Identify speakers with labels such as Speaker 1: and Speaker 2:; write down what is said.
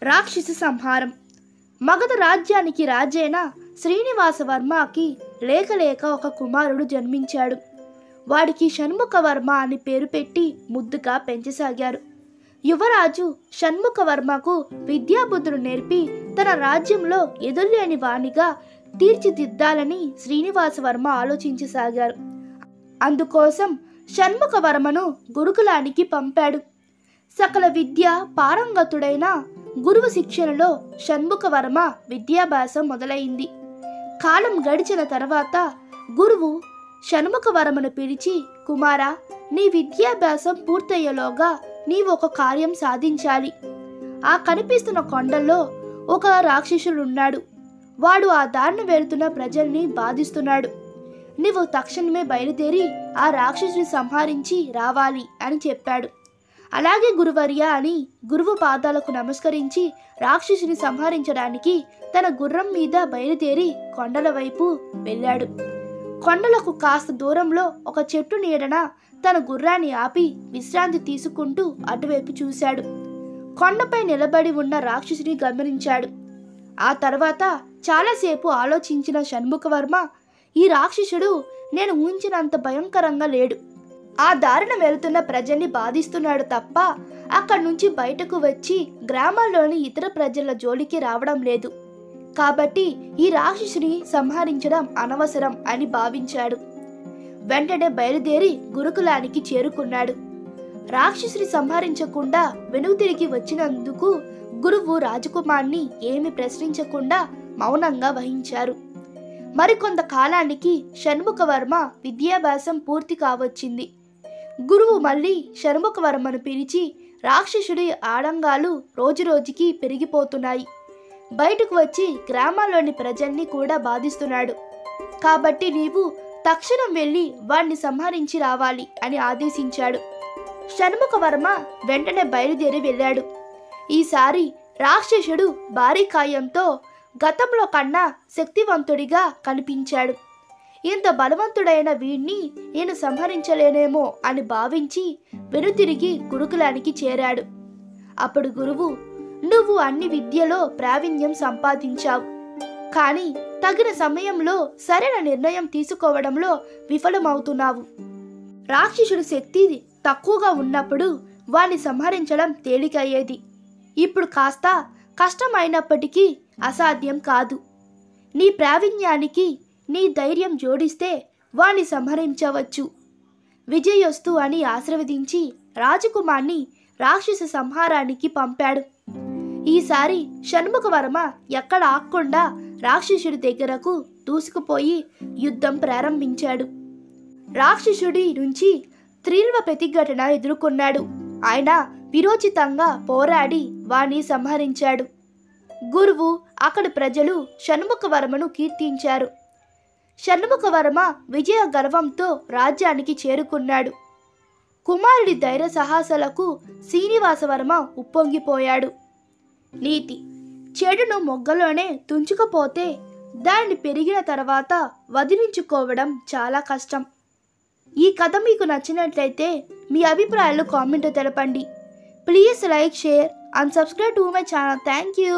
Speaker 1: రాక్షస సంహారం. మగధ రాజ్యానికి రాజైన శ్రీనివాసవర్మకి లేక లేక ఒక కుమారుడు జన్మించాడు. వాడికి షణ్ముఖవర్మ అని పేరు పెట్టి ముద్దుగా పెంచసాగారు. యువరాజు షణ్ముఖవర్మకు విద్యాబుద్ధులు నేర్పి తన రాజ్యంలో ఎదురులేని వాణిగా తీర్చిదిద్దాలని శ్రీనివాసవర్మ ఆలోచించసాగారు. అందుకోసం షణ్ముఖవర్మను గురుకులానికి పంపాడు. సకల విద్య పారంగతుడైన గురువు శిక్షణలో షణ్ముఖవర్మ విద్యాభ్యాసం మొదలైంది. కాలం గడిచిన తర్వాత గురువు షణ్ముఖవర్మను పిలిచి, కుమారా, నీ విద్యాభ్యాసం పూర్తయ్యేలోగా నీవు ఒక కార్యం సాధించాలి. ఆ కనిపిస్తున్న కొండల్లో ఒక రాక్షసుడున్నాడు. వాడు ఆ దారిన వెళుతున్న ప్రజల్ని బాధిస్తున్నాడు. నీవు తక్షణమే బయలుదేరి ఆ రాక్షసుని సంహరించి రావాలి అని చెప్పాడు. అలాగే గురువర్య అని గురువు పాదాలకు నమస్కరించి రాక్షసుని సంహరించడానికి తన గుర్రం మీద బయలుదేరి కొండల వైపు వెళ్ళాడు. కొండలకు కాస్త దూరంలో ఒక చెట్టు నీడన తన గుర్రాన్ని ఆపి విశ్రాంతి తీసుకుంటూ అటువైపు చూశాడు. కొండపై నిలబడి ఉన్న రాక్షసుని గమనించాడు. ఆ తర్వాత చాలాసేపు ఆలోచించిన షణ్ముఖవర్మ, ఈ రాక్షసుడు నేను ఊహించినంత భయంకరంగా లేడు. ఆ దారిన వెళుతున్న ప్రజల్ని బాధిస్తున్నాడు తప్ప అక్కడి నుంచి బయటకు వచ్చి గ్రామాల్లోని ఇతర ప్రజల జోలికి రావడం లేదు. కాబట్టి ఈ రాక్షసుని సంహరించడం అనవసరం అని భావించాడు. వెంటనే బయలుదేరి గురుకులానికి చేరుకున్నాడు. రాక్షసుని సంహరించకుండా వెనుక తిరిగి వచ్చినందుకు గురువు రాజకుమార్ని ఏమి ప్రశ్నించకుండా మౌనంగా వహించారు. మరికొంత కాలానికి షణ్ముఖవర్మ విద్యాభ్యాసం పూర్తి కావచ్చింది. గురువు మళ్ళీ షణ్ముఖవర్మను పిలిచి, రాక్షసుడి ఆడంగాలు రోజురోజుకి పెరిగిపోతున్నాయి. బయటకు వచ్చి గ్రామాల్లోని ప్రజల్ని కూడా బాధిస్తున్నాడు. కాబట్టి నీవు తక్షణం వెళ్ళి వాణ్ణి సంహరించి రావాలి అని ఆదేశించాడు. షణ్ముఖవర్మ వెంటనే బయలుదేరి వెళ్ళాడు. ఈసారి రాక్షసుడు భారీ కాయంతో గతంలో కన్నా శక్తివంతుడిగా కనిపించాడు. ఇంత బలవంతుడైన వీణ్ణి నేను సంహరించలేనేమో అని భావించి వెనుతిరిగి గురుకులానికి చేరాడు. అప్పుడు గురువు, నువ్వు అన్ని విద్యలో ప్రావీణ్యం సంపాదించావు, కానీ తగిన సమయంలో సరైన నిర్ణయం తీసుకోవడంలో విఫలమవుతున్నావు. రాక్షసుడి శక్తి తక్కువగా ఉన్నప్పుడు వాణ్ణి సంహరించడం తేలికయ్యేది. ఇప్పుడు కాస్త కష్టమైనప్పటికీ అసాధ్యం కాదు. నీ ప్రావీణ్యానికి నీ ధైర్యం జోడిస్తే వాణ్ణి సంహరించవచ్చు. విజయోస్తు అని ఆశీర్వదించి రాజకుమార్ని రాక్షస సంహారానికి పంపాడు. ఈసారి షణ్ముఖవర్మ ఎక్కడ ఆగకుండా రాక్షసుడి దగ్గరకు దూసుకుపోయి యుద్ధం ప్రారంభించాడు. రాక్షసుడి నుంచి తీవ్ర ప్రతిఘటన ఎదుర్కొన్నాడు. ఆయన విరోచితంగా పోరాడి వాణ్ణి సంహరించాడు. గురువు, అక్కడి ప్రజలు షణ్ముఖవర్మను కీర్తించారు. షణ్ముఖవర్మ విజయ గర్వంతో రాజ్యానికి చేరుకున్నాడు. కుమారుడి ధైర్య సాహసాలకు శ్రీనివాసవర్మ ఉప్పొంగిపోయాడు. నీతి: చెడును మొగ్గలోనే తుంచుకపోతే దాన్ని పెరిగిన తర్వాత వదిలించుకోవడం చాలా కష్టం. ఈ కథ మీకు నచ్చినట్లయితే మీ అభిప్రాయాలు కామెంట్ తెలపండి. Please like, share and subscribe to my channel. Thank you.